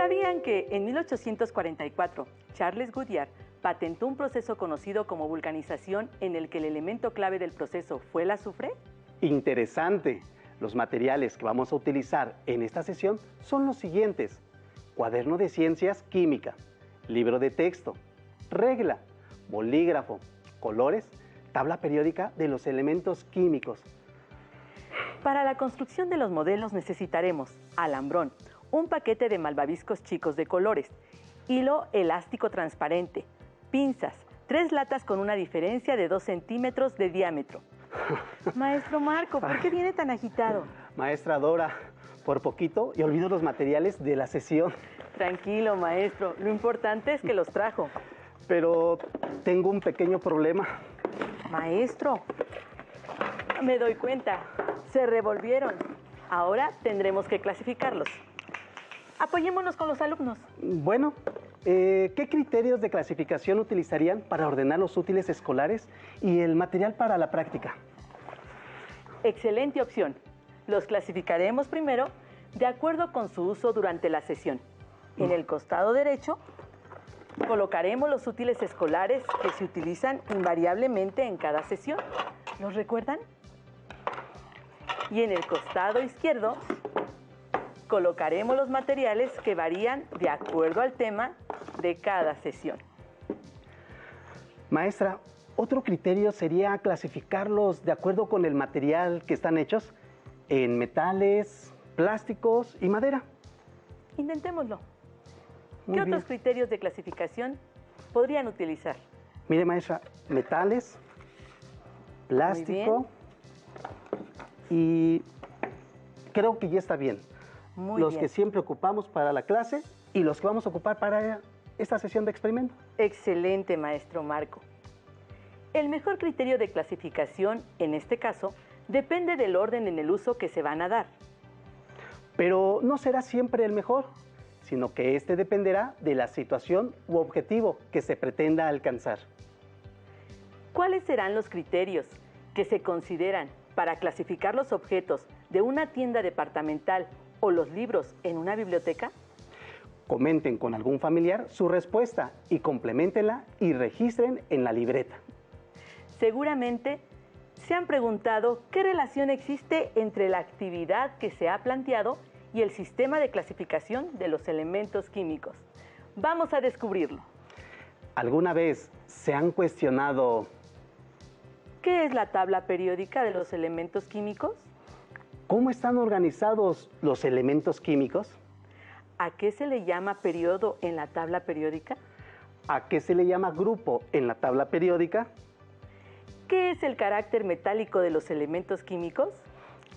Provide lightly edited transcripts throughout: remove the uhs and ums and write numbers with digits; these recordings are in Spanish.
¿Sabían que en 1844 Charles Goodyear patentó un proceso conocido como vulcanización en el que el elemento clave del proceso fue el azufre? Interesante. Los materiales que vamos a utilizar en esta sesión son los siguientes: cuaderno de ciencias química, libro de texto, regla, bolígrafo, colores, tabla periódica de los elementos químicos. Para la construcción de los modelos necesitaremos alambrón, un paquete de malvaviscos chicos de colores, hilo elástico transparente, pinzas, 3 latas con una diferencia de 2 centímetros de diámetro. Maestro Marco, ¿por qué viene tan agitado? Maestra Dora, por poquito y olvido los materiales de la sesión. Tranquilo, maestro, lo importante es que los trajo. Pero tengo un pequeño problema. Maestro, me doy cuenta, se revolvieron. Ahora tendremos que clasificarlos. Apoyémonos con los alumnos. Bueno, ¿qué criterios de clasificación utilizarían para ordenar los útiles escolares y el material para la práctica? Excelente opción. Los clasificaremos primero de acuerdo con su uso durante la sesión. En el costado derecho colocaremos los útiles escolares que se utilizan invariablemente en cada sesión. ¿Los recuerdan? Y en el costado izquierdo colocaremos los materiales que varían de acuerdo al tema de cada sesión. Maestra, otro criterio sería clasificarlos de acuerdo con el material que están hechos en metales, plásticos y madera. Intentémoslo. Muy ¿Qué bien. otros criterios de clasificación podrían utilizar? Mire, maestra, metales, plástico y creo que ya está bien. Muy los bien. que siempre ocupamos para la clase y los que vamos a ocupar para esta sesión de experimento. Excelente, maestro Marco. El mejor criterio de clasificación, en este caso, depende del orden en el uso que se van a dar. Pero no será siempre el mejor, sino que este dependerá de la situación u objetivo que se pretenda alcanzar. ¿Cuáles serán los criterios que se consideran para clasificar los objetos de una tienda departamental o los libros en una biblioteca? Comenten con algún familiar su respuesta y compleméntenla y registren en la libreta. Seguramente se han preguntado qué relación existe entre la actividad que se ha planteado y el sistema de clasificación de los elementos químicos. Vamos a descubrirlo. ¿Alguna vez se han cuestionado ¿Qué es la tabla periódica de los elementos químicos? cómo están organizados los elementos químicos? ¿A qué se le llama periodo en la tabla periódica? ¿A qué se le llama grupo en la tabla periódica? ¿Qué es el carácter metálico de los elementos químicos?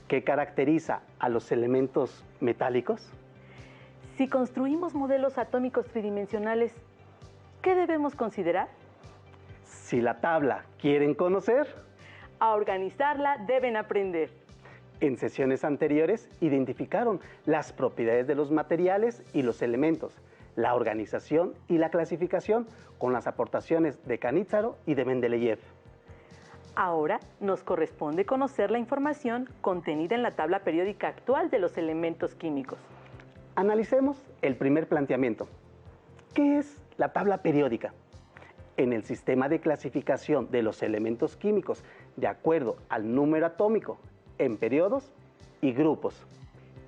¿Qué caracteriza a los elementos metálicos? Si construimos modelos atómicos tridimensionales, ¿qué debemos considerar? Si la tabla quieren conocer, A organizarla deben aprender. en sesiones anteriores identificaron las propiedades de los materiales y los elementos, la organización y la clasificación con las aportaciones de Cannizzaro y de Mendeleev. Ahora nos corresponde conocer la información contenida en la tabla periódica actual de los elementos químicos. Analicemos el primer planteamiento. ¿Qué es la tabla periódica? En el sistema de clasificación de los elementos químicos, de acuerdo al número atómico, en periodos y grupos.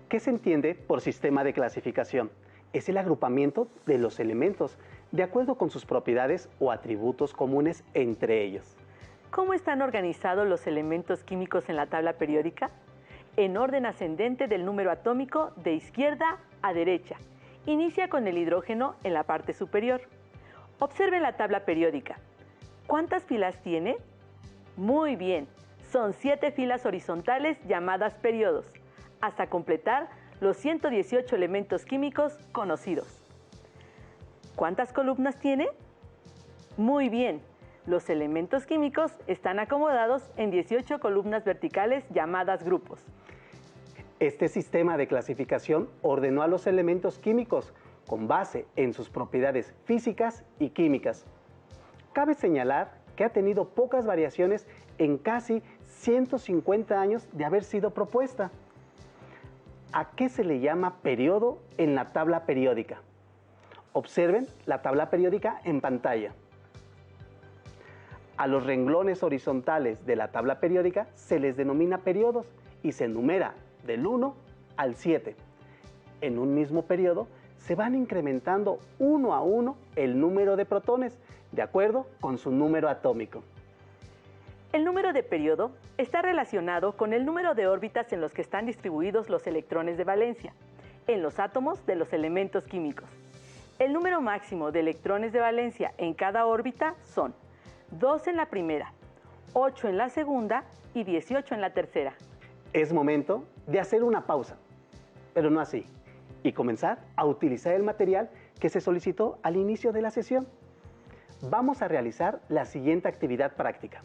¿Qué se entiende por sistema de clasificación? Es el agrupamiento de los elementos de acuerdo con sus propiedades o atributos comunes entre ellos. ¿Cómo están organizados los elementos químicos en la tabla periódica? En orden ascendente del número atómico de izquierda a derecha. Inicia con el hidrógeno en la parte superior. Observen la tabla periódica. ¿Cuántas filas tiene? Muy bien, son 7 filas horizontales llamadas periodos, hasta completar los 118 elementos químicos conocidos. ¿Cuántas columnas tiene? Muy bien, los elementos químicos están acomodados en 18 columnas verticales llamadas grupos. Este sistema de clasificación ordenó a los elementos químicos con base en sus propiedades físicas y químicas. Cabe señalar que ha tenido pocas variaciones en casi 150 años de haber sido propuesta. ¿A qué se le llama periodo en la tabla periódica? Observen la tabla periódica en pantalla. A los renglones horizontales de la tabla periódica se les denomina periodos y se enumera del 1 al 7. En un mismo periodo se van incrementando uno a uno el número de protones de acuerdo con su número atómico. El número de periodo está relacionado con el número de órbitas en los que están distribuidos los electrones de valencia, en los átomos de los elementos químicos. El número máximo de electrones de valencia en cada órbita son 2 en la primera, 8 en la segunda y 18 en la tercera. Es momento de hacer una pausa, pero no así, y comenzar a utilizar el material que se solicitó al inicio de la sesión. Vamos a realizar la siguiente actividad práctica.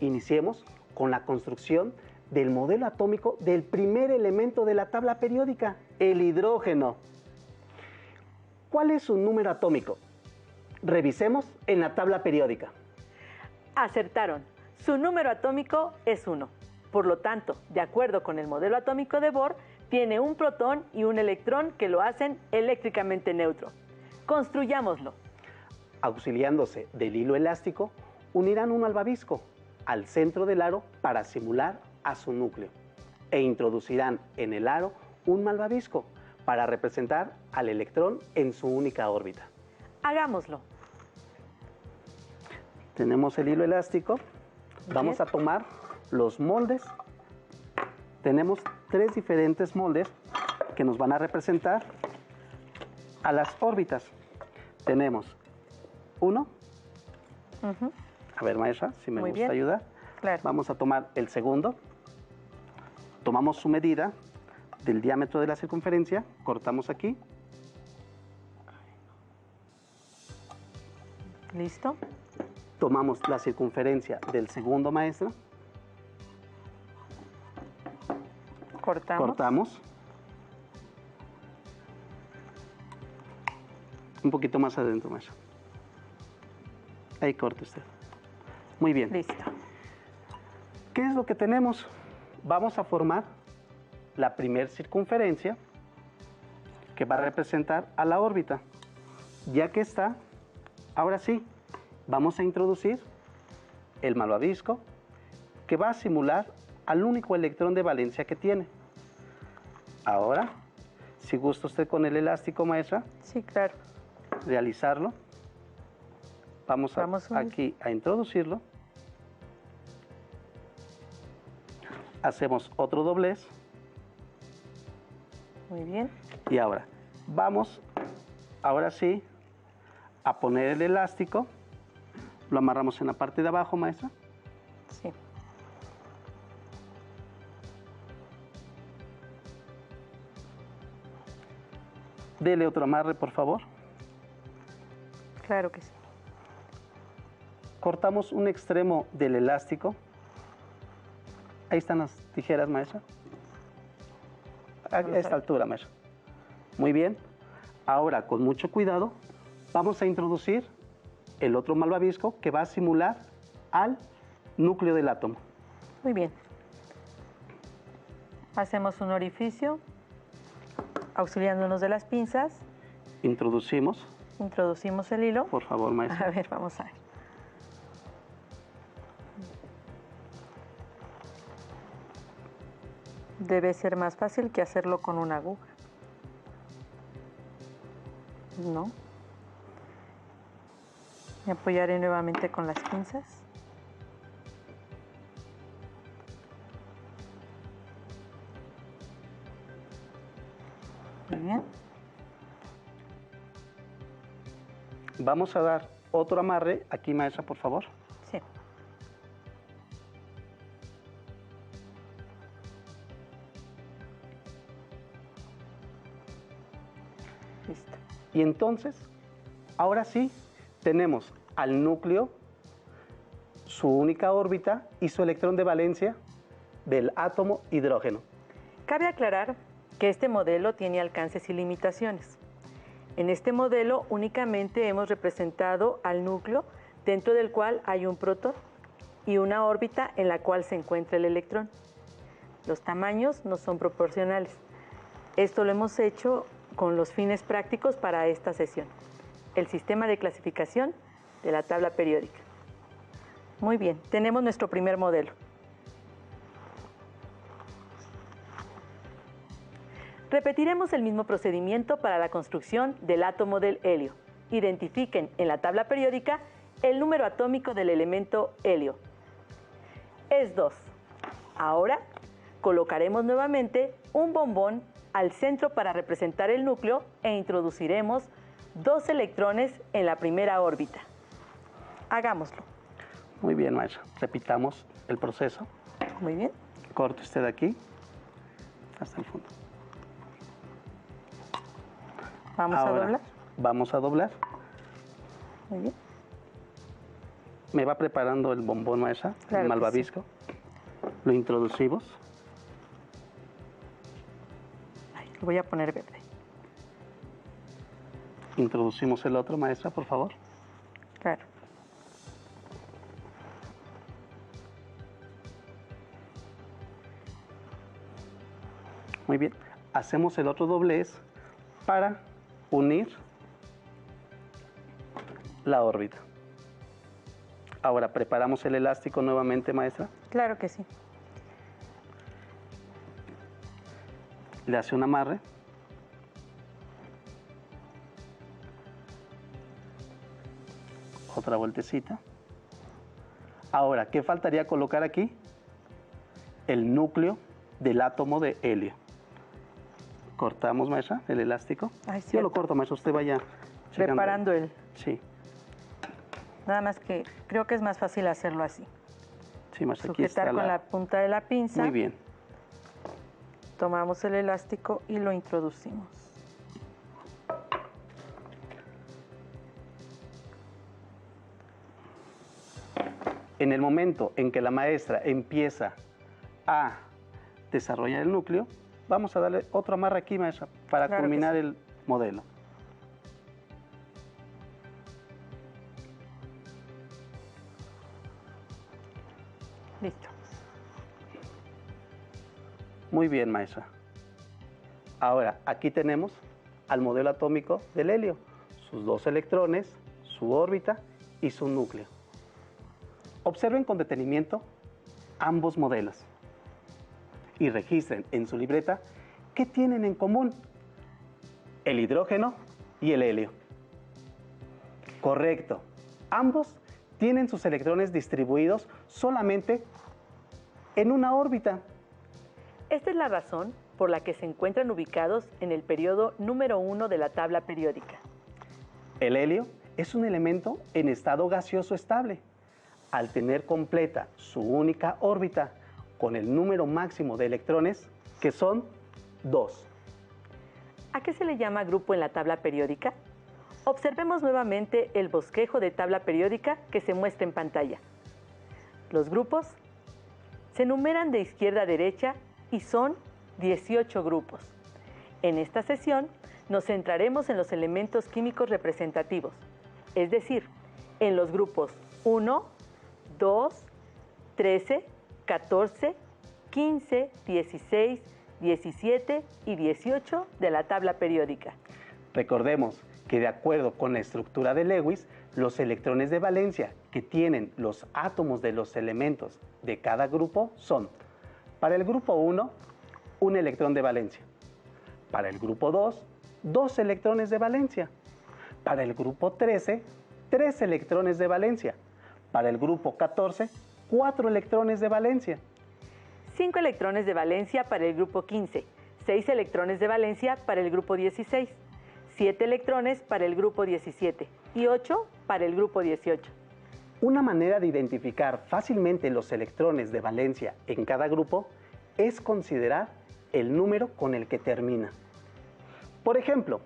Iniciemos con la construcción del modelo atómico del primer elemento de la tabla periódica, el hidrógeno. ¿Cuál es su número atómico? Revisemos en la tabla periódica. Acertaron. Su número atómico es 1. Por lo tanto, de acuerdo con el modelo atómico de Bohr, tiene un protón y un electrón que lo hacen eléctricamente neutro. Construyámoslo. Auxiliándose del hilo elástico, unirán un malvavisco al centro del aro para simular a su núcleo e introducirán en el aro un malvavisco para representar al electrón en su única órbita. Hagámoslo. Tenemos el hilo elástico. Vamos a tomar los moldes. Tenemos 3 diferentes moldes que nos van a representar a las órbitas. Tenemos uno. A ver, maestra, si me gusta ayudar. Claro. Vamos a tomar el segundo. Tomamos su medida del diámetro de la circunferencia. Cortamos aquí. Listo. Tomamos la circunferencia del segundo, maestra. Cortamos. Un poquito más adentro, maestra. Ahí corte usted. Muy bien. Listo. ¿Qué es lo que tenemos? Vamos a formar la primer circunferencia que va a representar a la órbita. Ya que está, ahora sí, vamos a introducir el malvavisco que va a simular al único electrón de valencia que tiene. Ahora, si gusta usted con el elástico, maestra. Sí, claro. Realizarlo. Vamos aquí a introducirlo. Hacemos otro doblez. Muy bien. Y ahora, vamos, ahora sí, a poner el elástico. Lo amarramos en la parte de abajo, maestra. Sí. Dele otro amarre, por favor. Claro que sí. Cortamos un extremo del elástico. Ahí están las tijeras, maestra. A esta altura, maestra. Muy bien. Ahora, con mucho cuidado, vamos a introducir el otro malvavisco que va a simular al núcleo del átomo. Muy bien. Hacemos un orificio, auxiliándonos de las pinzas. Introducimos. Introducimos el hilo. Por favor, maestra. A ver, vamos a ver. Debe ser más fácil que hacerlo con una aguja. ¿No? Me apoyaré nuevamente con las pinzas. Muy bien. Vamos a dar otro amarre. Aquí, maestra, por favor. Sí. Listo. Y entonces, ahora sí, tenemos al núcleo, su única órbita y su electrón de valencia del átomo hidrógeno. Cabe aclarar que este modelo tiene alcances y limitaciones. En este modelo únicamente hemos representado al núcleo dentro del cual hay un protón y una órbita en la cual se encuentra el electrón. Los tamaños no son proporcionales. Esto lo hemos hecho con los fines prácticos para esta sesión. El sistema de clasificación de la tabla periódica. Muy bien, tenemos nuestro primer modelo. Repetiremos el mismo procedimiento para la construcción del átomo del helio. Identifiquen en la tabla periódica el número atómico del elemento helio. Es 2. Ahora colocaremos nuevamente un bombón al centro para representar el núcleo e introduciremos 2 electrones en la primera órbita. Hagámoslo. Muy bien, maestra. Repitamos el proceso. Muy bien. Corte usted aquí hasta el fondo. Vamos a doblar. Vamos a doblar. Muy bien. Me va preparando el bombón, maestra, Claro el malvavisco. Sí. Lo introducimos. Ay, lo voy a poner verde. Introducimos el otro, maestra, por favor. Claro. Muy bien. Hacemos el otro doblez para unir la órbita. Ahora, ¿preparamos el elástico nuevamente, maestra? Claro que sí. Le hace un amarre. Otra vueltecita. Ahora, ¿qué faltaría colocar aquí? El núcleo del átomo de helio. Cortamos, maestra, el elástico. Ay, yo lo corto, maestra, usted vaya preparando el... Sí. Nada más que creo que es más fácil hacerlo así. Sí, maestra, aquí está con la punta de la pinza. Muy bien. Tomamos el elástico y lo introducimos. En el momento en que la maestra empieza a desarrollar el núcleo, vamos a darle otro amarre aquí, maestra, para culminar el modelo. Listo. Muy bien, maestra. Ahora, aquí tenemos al modelo atómico del helio, sus 2 electrones, su órbita y su núcleo. Observen con detenimiento ambos modelos y registren en su libreta qué tienen en común el hidrógeno y el helio. Correcto, ambos tienen sus electrones distribuidos solamente en una órbita. Esta es la razón por la que se encuentran ubicados en el periodo número 1 de la tabla periódica. El helio es un elemento en estado gaseoso estable. Al tener completa su única órbita con el número máximo de electrones, que son 2. ¿A qué se le llama grupo en la tabla periódica? Observemos nuevamente el bosquejo de tabla periódica que se muestra en pantalla. Los grupos se numeran de izquierda a derecha y son 18 grupos. En esta sesión nos centraremos en los elementos químicos representativos, es decir, en los grupos 1, 2, 13, 14, 15, 16, 17 y 18 de la tabla periódica. Recordemos que de acuerdo con la estructura de Lewis, los electrones de valencia que tienen los átomos de los elementos de cada grupo son, para el grupo 1, un electrón de valencia. Para el grupo 2, 2 electrones de valencia. Para el grupo 13, 3 electrones de valencia. Para el grupo 14, 4 electrones de valencia. 5 electrones de valencia para el grupo 15, 6 electrones de valencia para el grupo 16, 7 electrones para el grupo 17 y 8 para el grupo 18. Una manera de identificar fácilmente los electrones de valencia en cada grupo es considerar el número con el que termina. Por ejemplo,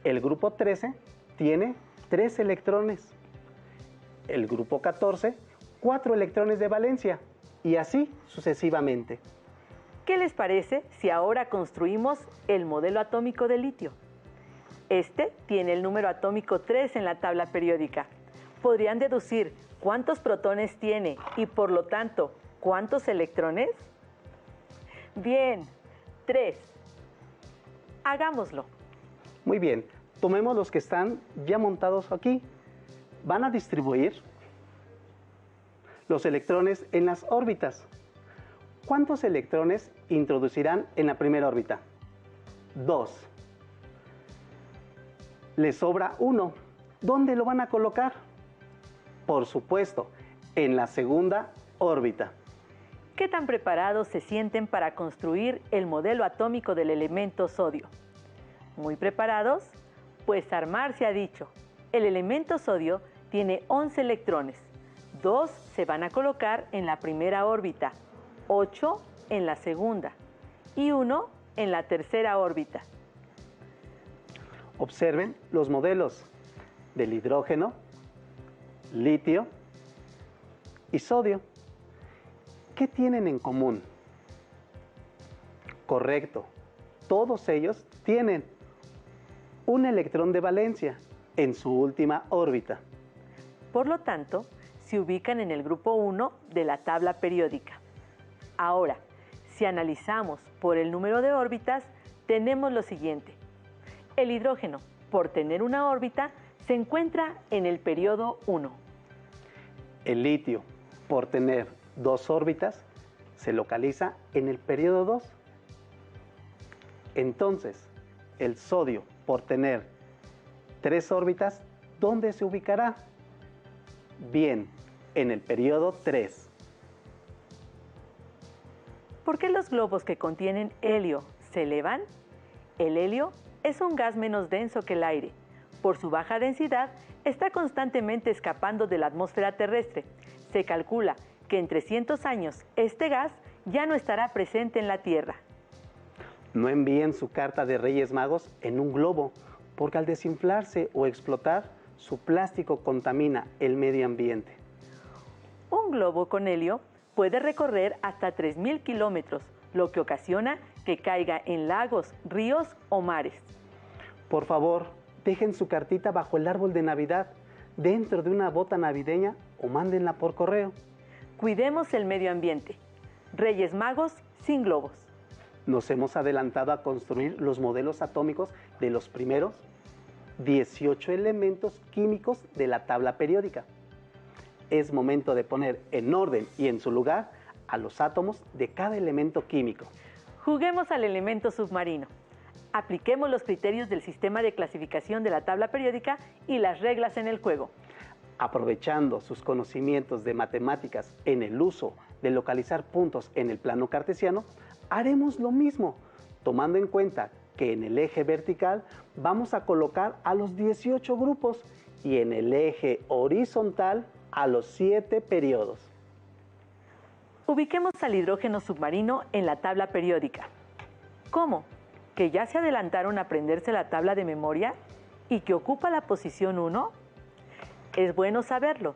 el grupo 13 tiene 3 electrones, el grupo 14, 4 electrones de valencia y así sucesivamente. ¿Qué les parece si ahora construimos el modelo atómico de litio? Este tiene el número atómico 3 en la tabla periódica. ¿Podrían deducir cuántos protones tiene y por lo tanto cuántos electrones? Bien, 3. Hagámoslo. Muy bien, tomemos los que están ya montados aquí. Van a distribuir los electrones en las órbitas. ¿Cuántos electrones introducirán en la primera órbita? 2. Les sobra 1. ¿Dónde lo van a colocar? Por supuesto, en la segunda órbita. ¿Qué tan preparados se sienten para construir el modelo atómico del elemento sodio? ¿Muy preparados? Pues armar se ha dicho. El elemento sodio tiene 11 electrones. 2 se van a colocar en la primera órbita, 8 en la segunda y 1 en la tercera órbita. Observen los modelos del hidrógeno, litio y sodio. ¿Qué tienen en común? Correcto, todos ellos tienen un electrón de valencia en su última órbita. Por lo tanto, se ubican en el grupo 1 de la tabla periódica. Ahora, si analizamos por el número de órbitas, tenemos lo siguiente. El hidrógeno, por tener una órbita, se encuentra en el periodo 1. El litio, por tener 2 órbitas, se localiza en el periodo 2. Entonces, el sodio, por tener 3 órbitas, ¿dónde se ubicará? Bien, en el periodo 3. ¿Por qué los globos que contienen helio se elevan? El helio es un gas menos denso que el aire. Por su baja densidad, está constantemente escapando de la atmósfera terrestre. Se calcula que en 300 años este gas ya no estará presente en la Tierra. No envíen su carta de Reyes Magos en un globo, porque al desinflarse o explotar, su plástico contamina el medio ambiente. Un globo con helio puede recorrer hasta 3.000 kilómetros, lo que ocasiona que caiga en lagos, ríos o mares. Por favor, dejen su cartita bajo el árbol de Navidad, dentro de una bota navideña o mándenla por correo. Cuidemos el medio ambiente. Reyes Magos sin globos. Nos hemos adelantado a construir los modelos atómicos de los primeros 18 elementos químicos de la tabla periódica. Es momento de poner en orden y en su lugar a los átomos de cada elemento químico. Juguemos al elemento submarino. Apliquemos los criterios del sistema de clasificación de la tabla periódica y las reglas en el juego. Aprovechando sus conocimientos de matemáticas en el uso de localizar puntos en el plano cartesiano, haremos lo mismo, tomando en cuenta que en el eje vertical vamos a colocar a los 18 grupos y en el eje horizontal a los 7 periodos. Ubiquemos al hidrógeno submarino en la tabla periódica. ¿Cómo? ¿Que ya se adelantaron a aprenderse la tabla de memoria y que ocupa la posición 1? Es bueno saberlo.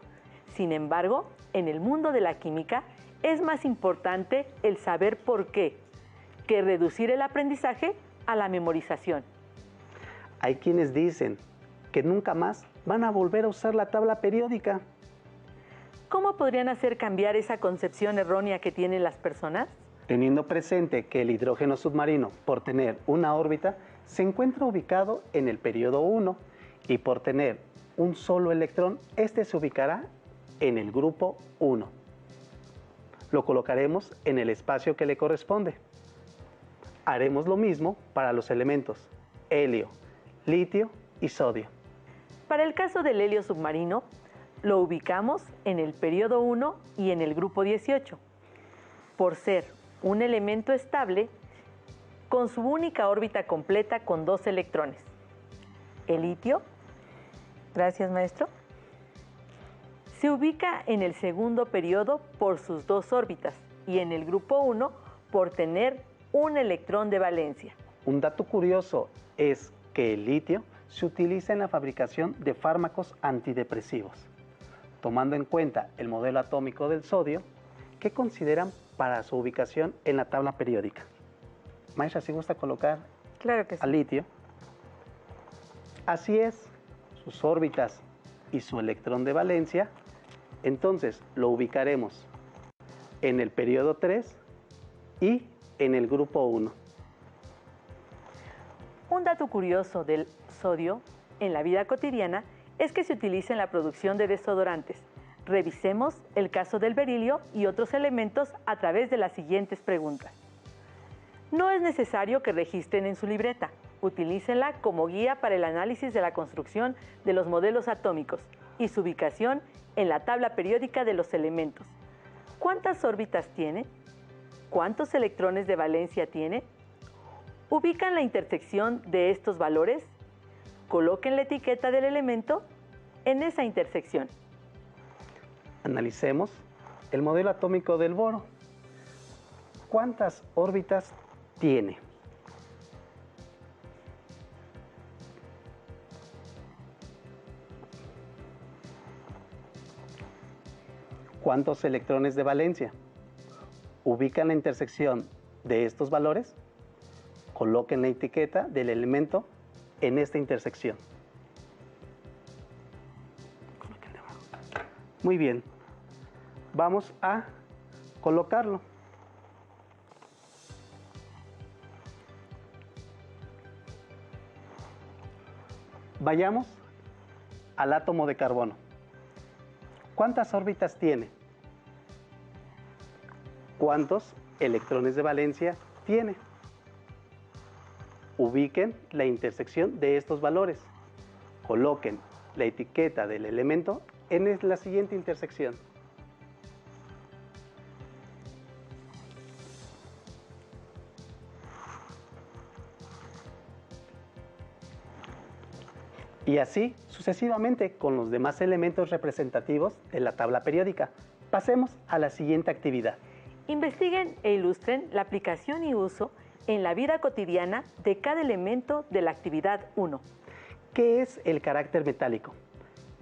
Sin embargo, en el mundo de la química es más importante el saber por qué que reducir el aprendizaje a la memorización. Hay quienes dicen que nunca más van a volver a usar la tabla periódica. ¿Cómo podrían hacer cambiar esa concepción errónea que tienen las personas? Teniendo presente que el hidrógeno submarino, por tener una órbita, se encuentra ubicado en el periodo 1 y por tener un solo electrón, este se ubicará en el grupo 1. Lo colocaremos en el espacio que le corresponde. Haremos lo mismo para los elementos helio, litio y sodio. Para el caso del helio submarino, lo ubicamos en el periodo 1 y en el grupo 18. Por ser un elemento estable, con su única órbita completa con 2 electrones. El litio, gracias maestro, se ubica en el segundo periodo por sus 2 órbitas y en el grupo 1 por tener un electrón de valencia. Un dato curioso es que el litio se utiliza en la fabricación de fármacos antidepresivos. Tomando en cuenta el modelo atómico del sodio, ¿qué consideran para su ubicación en la tabla periódica? Maestra, ¿sí gusta colocar Claro que sí. al litio? Así es, sus órbitas y su electrón de valencia, entonces lo ubicaremos en el periodo 3 y en el grupo 1. Un dato curioso del sodio en la vida cotidiana es que se utiliza en la producción de desodorantes. Revisemos el caso del berilio y otros elementos a través de las siguientes preguntas. No es necesario que registren en su libreta. Utilícenla como guía para el análisis de la construcción de los modelos atómicos y su ubicación en la tabla periódica de los elementos. ¿Cuántas órbitas tiene? ¿Cuántos electrones de valencia tiene? ¿Ubican la intersección de estos valores? Coloquen la etiqueta del elemento en esa intersección. Analicemos el modelo atómico del boro. ¿Cuántas órbitas tiene? ¿Cuántos electrones de valencia? Ubican la intersección de estos valores, coloquen la etiqueta del elemento en esta intersección. Muy bien, vamos a colocarlo. Vayamos al átomo de carbono. ¿Cuántas órbitas tiene? ¿Cuántos electrones de valencia tiene? Ubiquen la intersección de estos valores. Coloquen la etiqueta del elemento en la siguiente intersección. Y así sucesivamente con los demás elementos representativos de la tabla periódica. Pasemos a la siguiente actividad. Investiguen e ilustren la aplicación y uso en la vida cotidiana de cada elemento de la actividad 1. ¿Qué es el carácter metálico?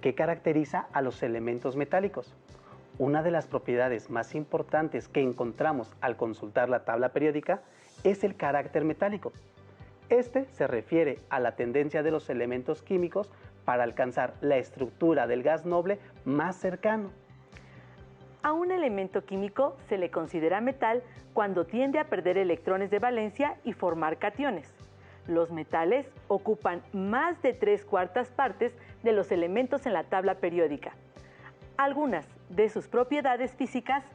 ¿Qué caracteriza a los elementos metálicos? Una de las propiedades más importantes que encontramos al consultar la tabla periódica es el carácter metálico. Este se refiere a la tendencia de los elementos químicos para alcanzar la estructura del gas noble más cercano. A un elemento químico se le considera metal cuando tiende a perder electrones de valencia y formar cationes. Los metales ocupan más de 3/4 partes de los elementos en la tabla periódica. Algunas de sus propiedades físicas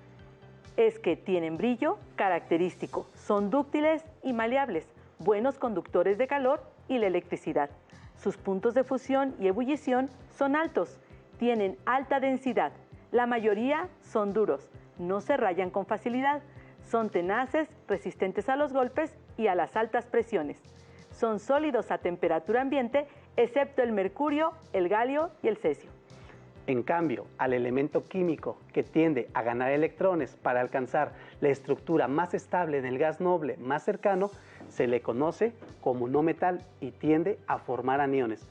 es que tienen brillo característico, son dúctiles y maleables, buenos conductores de calor y la electricidad. Sus puntos de fusión y ebullición son altos, tienen alta densidad. La mayoría son duros, no se rayan con facilidad, son tenaces, resistentes a los golpes y a las altas presiones. Son sólidos a temperatura ambiente, excepto el mercurio, el galio y el cesio. En cambio, al elemento químico que tiende a ganar electrones para alcanzar la estructura más estable del gas noble más cercano, se le conoce como no metal y tiende a formar aniones.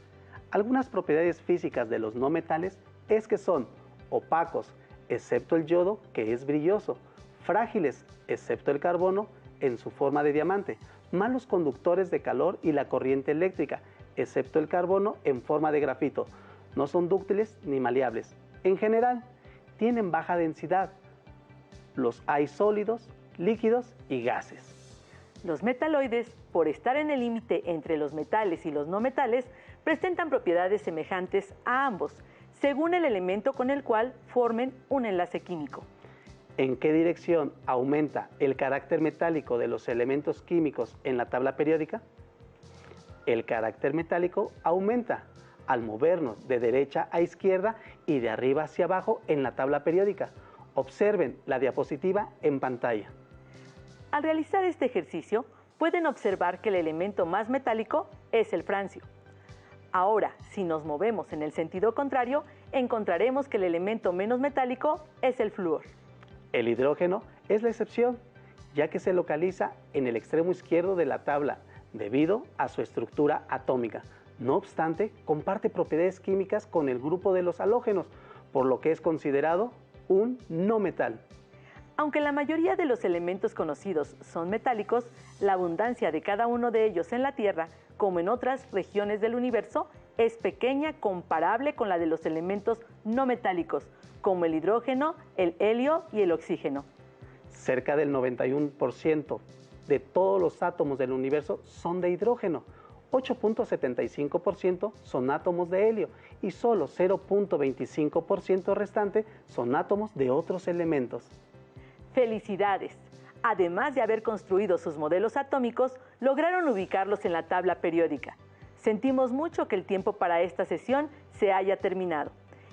Algunas propiedades físicas de los no metales es que son opacos, excepto el yodo, que es brilloso, frágiles, excepto el carbono, en su forma de diamante, malos conductores de calor y la corriente eléctrica, excepto el carbono en forma de grafito. No son dúctiles ni maleables. En general, tienen baja densidad. Los hay sólidos, líquidos y gases. Los metaloides, por estar en el límite entre los metales y los no metales, presentan propiedades semejantes a ambos, según el elemento con el cual formen un enlace químico. ¿En qué dirección aumenta el carácter metálico de los elementos químicos en la tabla periódica? El carácter metálico aumenta al movernos de derecha a izquierda y de arriba hacia abajo en la tabla periódica. Observen la diapositiva en pantalla. Al realizar este ejercicio, pueden observar que el elemento más metálico es el francio. Ahora, si nos movemos en el sentido contrario, encontraremos que el elemento menos metálico es el flúor. El hidrógeno es la excepción, ya que se localiza en el extremo izquierdo de la tabla debido a su estructura atómica. No obstante, comparte propiedades químicas con el grupo de los halógenos, por lo que es considerado un no metal. Aunque la mayoría de los elementos conocidos son metálicos, la abundancia de cada uno de ellos en la Tierra, como en otras regiones del universo, es pequeña comparable con la de los elementos no metálicos, como el hidrógeno, el helio y el oxígeno. Cerca del 91% de todos los átomos del universo son de hidrógeno. 8.75% son átomos de helio y solo 0.25% restante son átomos de otros elementos. ¡Felicidades! Además de haber construido sus modelos atómicos, lograron ubicarlos en la tabla periódica. Sentimos mucho que el tiempo para esta sesión se haya terminado.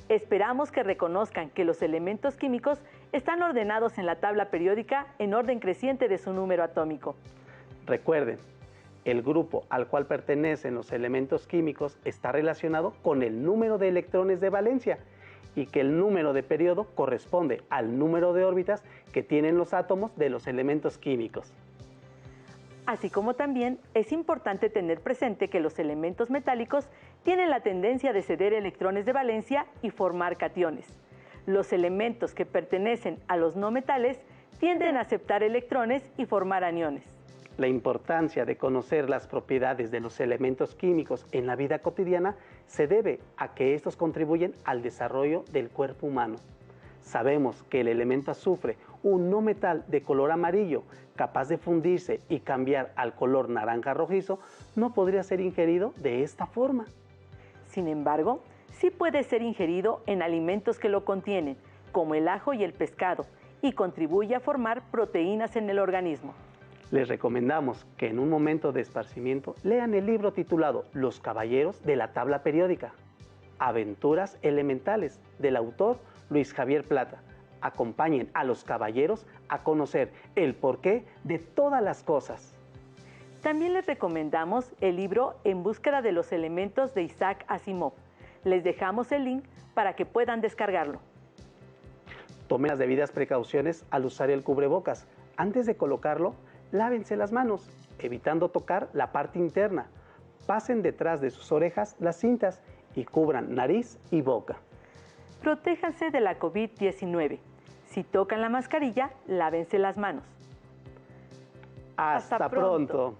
Esperamos que reconozcan que los elementos químicos están ordenados en la tabla periódica en orden creciente de su número atómico. Recuerden, el grupo al cual pertenecen los elementos químicos está relacionado con el número de electrones de valencia y que el número de periodo corresponde al número de órbitas que tienen los átomos de los elementos químicos. Así como también es importante tener presente que los elementos metálicos tienen la tendencia de ceder electrones de valencia y formar cationes. Los elementos que pertenecen a los no metales tienden a aceptar electrones y formar aniones. La importancia de conocer las propiedades de los elementos químicos en la vida cotidiana se debe a que estos contribuyen al desarrollo del cuerpo humano. Sabemos que el elemento azufre, un no metal de color amarillo, capaz de fundirse y cambiar al color naranja rojizo, no podría ser ingerido de esta forma. Sin embargo, sí puede ser ingerido en alimentos que lo contienen, como el ajo y el pescado, y contribuye a formar proteínas en el organismo. Les recomendamos que en un momento de esparcimiento lean el libro titulado Los Caballeros de la Tabla Periódica, Aventuras Elementales, del autor Luis Javier Plata. Acompañen a los caballeros a conocer el porqué de todas las cosas. También les recomendamos el libro En búsqueda de los elementos de Isaac Asimov. Les dejamos el link para que puedan descargarlo. Tomen las debidas precauciones al usar el cubrebocas. Antes de colocarlo, lávense las manos, evitando tocar la parte interna. Pasen detrás de sus orejas las cintas y cubran nariz y boca. Protéjanse de la COVID-19. Si tocan la mascarilla, lávense las manos. Hasta pronto.